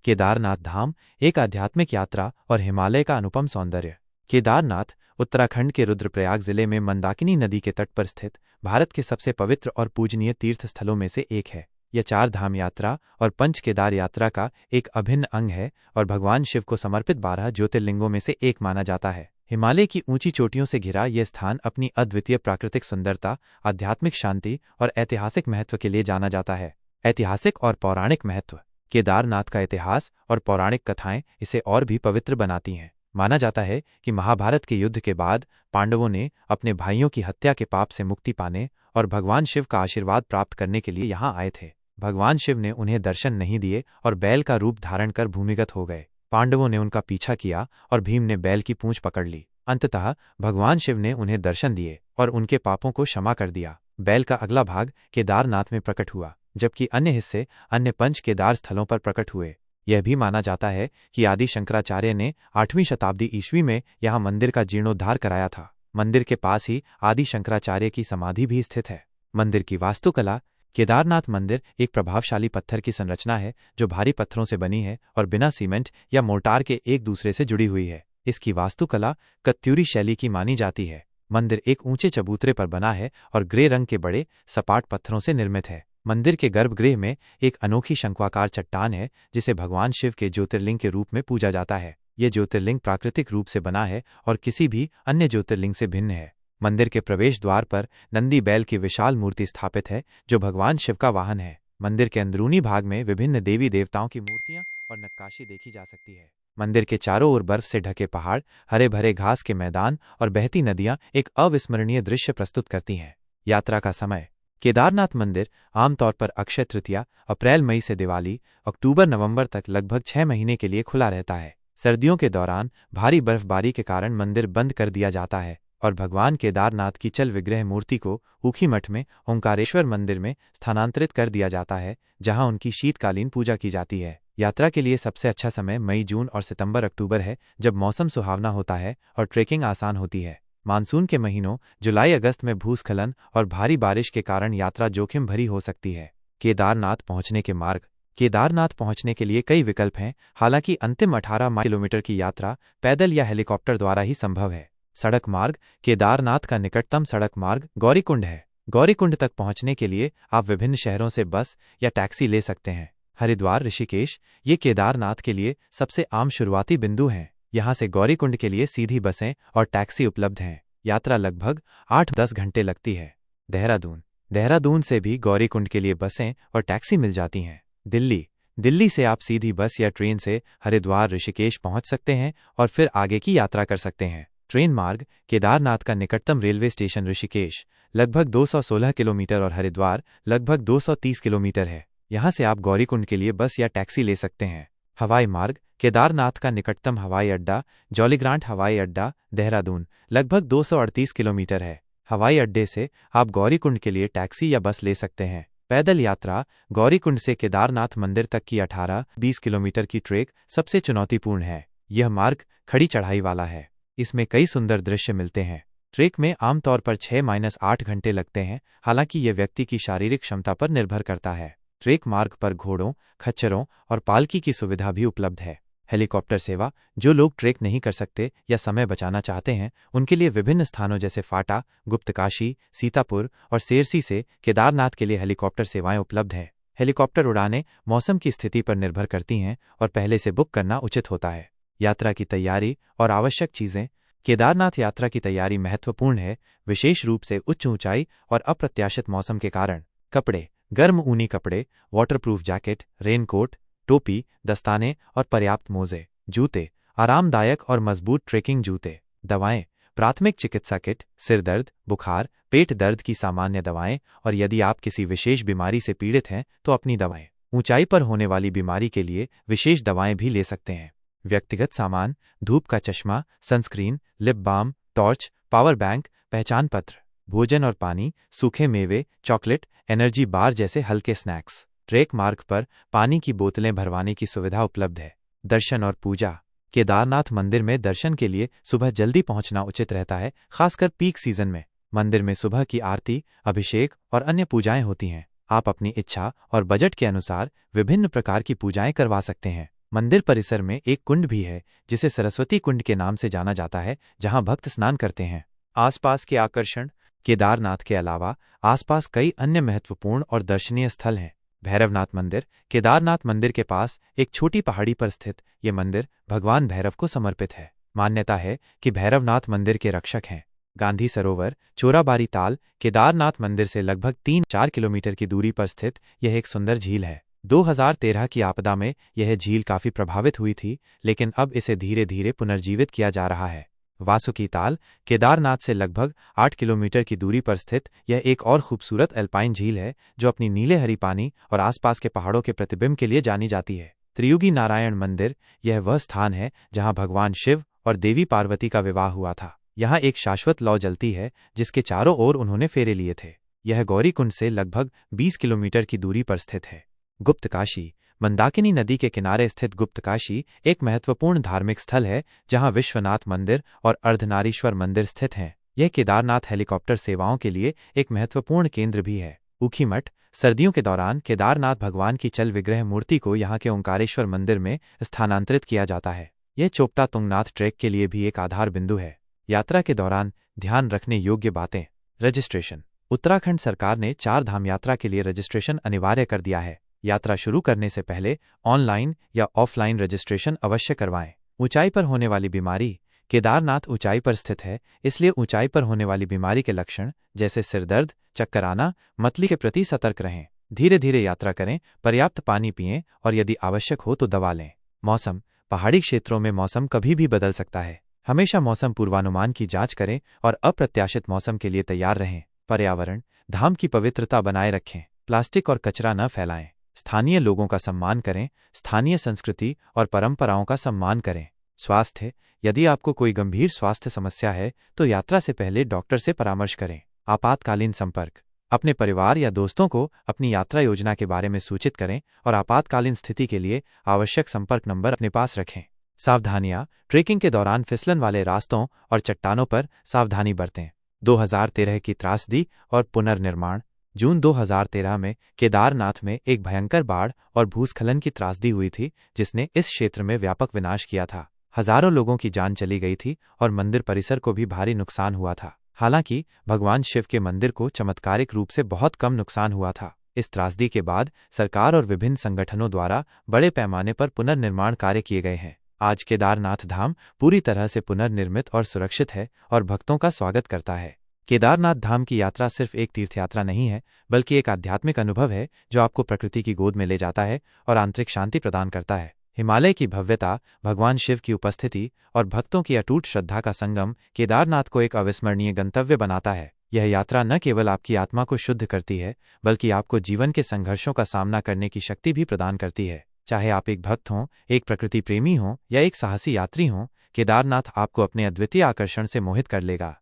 केदारनाथ धाम एक आध्यात्मिक यात्रा और हिमालय का अनुपम सौंदर्य। केदारनाथ उत्तराखंड के रुद्रप्रयाग जिले में मंदाकिनी नदी के तट पर स्थित भारत के सबसे पवित्र और पूजनीय तीर्थ स्थलों में से एक है। यह 4 धाम यात्रा और पंच केदार यात्रा का एक अभिन्न अंग है और भगवान शिव को समर्पित 12 ज्योतिर्लिंगों में से एक माना जाता है। हिमालय की ऊंची चोटियों से घिरा यह स्थान अपनी अद्वितीय प्राकृतिक सुंदरता, आध्यात्मिक शांति और ऐतिहासिक महत्व के लिए जाना जाता है। ऐतिहासिक और पौराणिक महत्व। केदारनाथ का इतिहास और पौराणिक कथाएं इसे और भी पवित्र बनाती हैं। माना जाता है कि महाभारत के युद्ध के बाद पांडवों ने अपने भाइयों की हत्या के पाप से मुक्ति पाने और भगवान शिव का आशीर्वाद प्राप्त करने के लिए यहाँ आए थे। भगवान शिव ने उन्हें दर्शन नहीं दिए और बैल का रूप धारण कर भूमिगत हो गए। पांडवों ने उनका पीछा किया और भीम ने बैल की पूंछ पकड़ ली। अंततः भगवान शिव ने उन्हें दर्शन दिए और उनके पापों को क्षमा कर दिया। बैल का अगला भाग केदारनाथ में प्रकट हुआ, जबकि अन्य हिस्से अन्य पंच केदार स्थलों पर प्रकट हुए। यह भी माना जाता है कि आदि शंकराचार्य ने 8वीं शताब्दी ईस्वी में यहाँ मंदिर का जीर्णोद्धार कराया था। मंदिर के पास ही आदि शंकराचार्य की समाधि भी स्थित है। मंदिर की वास्तुकला। केदारनाथ मंदिर एक प्रभावशाली पत्थर की संरचना है जो भारी पत्थरों से बनी है और बिना सीमेंट या मोर्टार के एक दूसरे से जुड़ी हुई है। इसकी वास्तुकला कत्यूरी शैली की मानी जाती है। मंदिर एक ऊंचे चबूतरे पर बना है और ग्रे रंग के बड़े सपाट पत्थरों से निर्मित है। मंदिर के गर्भगृह में एक अनोखी शंक्वाकार चट्टान है जिसे भगवान शिव के ज्योतिर्लिंग के रूप में पूजा जाता है। यह ज्योतिर्लिंग प्राकृतिक रूप से बना है और किसी भी अन्य ज्योतिर्लिंग से भिन्न है। मंदिर के प्रवेश द्वार पर नंदी बैल की विशाल मूर्ति स्थापित है जो भगवान शिव का वाहन है। मंदिर के अंदरूनी भाग में विभिन्न देवी देवताओं की मूर्तियां और नक्काशी देखी जा सकती है। मंदिर के चारों ओर बर्फ से ढके पहाड़, हरे भरे घास के मैदान और बहती नदियां एक अविस्मरणीय दृश्य प्रस्तुत करती हैं। यात्रा का समय। केदारनाथ मंदिर आमतौर पर अक्षय तृतीया अप्रैल मई से दिवाली अक्टूबर नवंबर तक लगभग 6 महीने के लिए खुला रहता है। सर्दियों के दौरान भारी बर्फबारी के कारण मंदिर बंद कर दिया जाता है और भगवान केदारनाथ की चल विग्रह मूर्ति को ऊखीमठ में ओंकारेश्वर मंदिर में स्थानांतरित कर दिया जाता है, जहां उनकी शीतकालीन पूजा की जाती है। यात्रा के लिए सबसे अच्छा समय मई, जून और सितंबर अक्टूबर है, जब मौसम सुहावना होता है और ट्रेकिंग आसान होती है। मानसून के महीनों जुलाई अगस्त में भूस्खलन और भारी बारिश के कारण यात्रा जोखिम भरी हो सकती है। केदारनाथ पहुंचने के मार्ग। केदारनाथ पहुंचने के लिए कई विकल्प हैं, हालांकि अंतिम 18 किलोमीटर की यात्रा पैदल या हेलीकॉप्टर द्वारा ही संभव है। सड़क मार्ग। केदारनाथ का निकटतम सड़क मार्ग गौरीकुंड है। गौरीकुंड तक पहुंचने के लिए आप विभिन्न शहरों से बस या टैक्सी ले सकते हैं। हरिद्वार, ऋषिकेश ये केदारनाथ के लिए सबसे आम शुरुआती बिंदु हैं। यहाँ से गौरीकुंड के लिए सीधी बसें और टैक्सी उपलब्ध हैं। यात्रा लगभग 8-10 घंटे लगती है। देहरादून। देहरादून से भी गौरीकुंड के लिए बसें और टैक्सी मिल जाती हैं। दिल्ली। दिल्ली से आप सीधी बस या ट्रेन से हरिद्वार, ऋषिकेश पहुंच सकते हैं और फिर आगे की यात्रा कर सकते हैं। ट्रेन मार्ग। केदारनाथ का निकटतम रेलवे स्टेशन ऋषिकेश लगभग 216 किलोमीटर और हरिद्वार लगभग 230 किलोमीटर है। यहाँ से आप गौरीकुंड के लिए बस या टैक्सी ले सकते हैं। हवाई मार्ग। केदारनाथ का निकटतम हवाई अड्डा जॉलीग्रांट हवाई अड्डा, देहरादून लगभग 238 किलोमीटर है। हवाई अड्डे से आप गौरीकुंड के लिए टैक्सी या बस ले सकते हैं। पैदल यात्रा। गौरीकुंड से केदारनाथ मंदिर तक की 18-20 किलोमीटर की ट्रेक सबसे चुनौतीपूर्ण है। यह मार्ग खड़ी चढ़ाई वाला है। इसमें कई सुंदर दृश्य मिलते हैं। ट्रेक में आमतौर पर 6-8 घंटे लगते हैं, हालांकि यह व्यक्ति की शारीरिक क्षमता पर निर्भर करता है। ट्रेक मार्ग पर घोड़ों, खच्चरों और पालकी की सुविधा भी उपलब्ध है। हेलीकॉप्टर सेवा। जो लोग ट्रेक नहीं कर सकते या समय बचाना चाहते हैं, उनके लिए विभिन्न स्थानों जैसे फाटा, गुप्तकाशी, सीतापुर और सेरसी से केदारनाथ के लिए हेलीकॉप्टर सेवाएं उपलब्ध हैं। हेलीकॉप्टर उड़ानें मौसम की स्थिति पर निर्भर करती हैं और पहले से बुक करना उचित होता है। यात्रा की तैयारी और आवश्यक चीजें। केदारनाथ यात्रा की तैयारी महत्वपूर्ण है, विशेष रूप से उच्च ऊंचाई और अप्रत्याशित मौसम के कारण। कपड़े। गर्म ऊनी कपड़े, वाटरप्रूफ जैकेट, रेनकोट, टोपी, दस्ताने और पर्याप्त मोजे। जूते। आरामदायक और मजबूत ट्रेकिंग जूते। दवाएं। प्राथमिक चिकित्सा किट, सिर दर्द, बुखार, पेट दर्द की सामान्य दवाएं और यदि आप किसी विशेष बीमारी से पीड़ित हैं तो अपनी दवाएं। ऊंचाई पर होने वाली बीमारी के लिए विशेष दवाएं भी ले सकते हैं। व्यक्तिगत सामान। धूप का चश्मा, sunscreen, lip balm, torch, power bank, पहचान पत्र। भोजन और पानी। सूखे मेवे, चॉकलेट, एनर्जी बार जैसे हल्के स्नैक्स। ट्रेक मार्ग पर पानी की बोतलें भरवाने की सुविधा उपलब्ध है। दर्शन और पूजा। केदारनाथ मंदिर में दर्शन के लिए सुबह जल्दी पहुंचना उचित रहता है, खासकर पीक सीजन में। मंदिर में सुबह की आरती, अभिषेक और अन्य पूजाएं होती हैं। आप अपनी इच्छा और बजट के अनुसार विभिन्न प्रकार की पूजाएं करवा सकते हैं। मंदिर परिसर में एक कुंड भी है जिसे सरस्वती कुंड के नाम से जाना जाता है, जहां भक्त स्नान करते हैं। आसपास के आकर्षण। केदारनाथ के अलावा आसपास कई अन्य महत्वपूर्ण और दर्शनीय स्थल हैं। भैरवनाथ मंदिर। केदारनाथ मंदिर के पास एक छोटी पहाड़ी पर स्थित ये मंदिर भगवान भैरव को समर्पित है। मान्यता है कि भैरवनाथ मंदिर के रक्षक हैं। गांधी सरोवर। चोराबारी ताल। केदारनाथ मंदिर से लगभग 3-4 किलोमीटर की दूरी पर स्थित यह एक सुंदर झील है। 2013 की आपदा में यह झील काफी प्रभावित हुई थी, लेकिन अब इसे धीरे धीरे पुनर्जीवित किया जा रहा है। वासुकी ताल। केदारनाथ से लगभग 8 किलोमीटर की दूरी पर स्थित यह एक और खूबसूरत एल्पाइन झील है, जो अपनी नीले हरी पानी और आसपास के पहाड़ों के प्रतिबिंब के लिए जानी जाती है। त्रियुगी नारायण मंदिर। यह वह स्थान है जहां भगवान शिव और देवी पार्वती का विवाह हुआ था। यहाँ एक शाश्वत लौ जलती है जिसके चारों ओर उन्होंने फेरे लिए थे। यह गौरीकुंड से लगभग 20 किलोमीटर की दूरी पर स्थित है। गुप्तकाशी। मंदाकिनी नदी के किनारे स्थित गुप्तकाशी एक महत्वपूर्ण धार्मिक स्थल है, जहां विश्वनाथ मंदिर और अर्धनारीश्वर मंदिर स्थित हैं। यह केदारनाथ हेलीकॉप्टर सेवाओं के लिए एक महत्वपूर्ण केंद्र भी है। ऊखीमठ। सर्दियों के दौरान केदारनाथ भगवान की चल विग्रह मूर्ति को यहाँ के ओंकारेश्वर मंदिर में स्थानांतरित किया जाता है। यह चोपटा तुंगनाथ ट्रैक के लिए भी एक आधार बिंदु है। यात्रा के दौरान ध्यान रखने योग्य बातें। रजिस्ट्रेशन। उत्तराखंड सरकार ने 4 धाम यात्रा के लिए रजिस्ट्रेशन अनिवार्य कर दिया है। यात्रा शुरू करने से पहले ऑनलाइन या ऑफलाइन रजिस्ट्रेशन अवश्य करवाएं। ऊंचाई पर होने वाली बीमारी। केदारनाथ ऊंचाई पर स्थित है, इसलिए ऊंचाई पर होने वाली बीमारी के लक्षण जैसे सिरदर्द, चक्कर आना, मतली के प्रति सतर्क रहें। धीरे धीरे यात्रा करें, पर्याप्त पानी पिएं और यदि आवश्यक हो तो दवा लें। मौसम। पहाड़ी क्षेत्रों में मौसम कभी भी बदल सकता है। हमेशा मौसम पूर्वानुमान की जांच करें और अप्रत्याशित मौसम के लिए तैयार रहें। पर्यावरण। धाम की पवित्रता बनाए रखें। प्लास्टिक और कचरा न फैलाएं। स्थानीय लोगों का सम्मान करें। स्थानीय संस्कृति और परंपराओं का सम्मान करें। स्वास्थ्य। यदि आपको कोई गंभीर स्वास्थ्य समस्या है तो यात्रा से पहले डॉक्टर से परामर्श करें। आपातकालीन संपर्क। अपने परिवार या दोस्तों को अपनी यात्रा योजना के बारे में सूचित करें और आपातकालीन स्थिति के लिए आवश्यक संपर्क नंबर अपने पास रखें। सावधानियां। ट्रेकिंग के दौरान फिसलन वाले रास्तों और चट्टानों पर सावधानी बरतें। 2013 की त्रासदी और पुनर्निर्माण। जून 2013 में केदारनाथ में एक भयंकर बाढ़ और भूस्खलन की त्रासदी हुई थी, जिसने इस क्षेत्र में व्यापक विनाश किया था। हजारों लोगों की जान चली गई थी और मंदिर परिसर को भी भारी नुकसान हुआ था। हालांकि भगवान शिव के मंदिर को चमत्कारिक रूप से बहुत कम नुकसान हुआ था। इस त्रासदी के बाद सरकार और विभिन्न संगठनों द्वारा बड़े पैमाने पर पुनर्निर्माण कार्य किए गए हैं। आज केदारनाथ धाम पूरी तरह से पुनर्निर्मित और सुरक्षित है और भक्तों का स्वागत करता है। केदारनाथ धाम की यात्रा सिर्फ एक तीर्थयात्रा नहीं है, बल्कि एक आध्यात्मिक अनुभव है जो आपको प्रकृति की गोद में ले जाता है और आंतरिक शांति प्रदान करता है। हिमालय की भव्यता, भगवान शिव की उपस्थिति और भक्तों की अटूट श्रद्धा का संगम केदारनाथ को एक अविस्मरणीय गंतव्य बनाता है। यह यात्रा न केवल आपकी आत्मा को शुद्ध करती है, बल्कि आपको जीवन के संघर्षों का सामना करने की शक्ति भी प्रदान करती है। चाहे आप एक भक्त हों, एक प्रकृति प्रेमी हों या एक साहसी यात्री हों, केदारनाथ आपको अपने अद्वितीय आकर्षण से मोहित कर लेगा।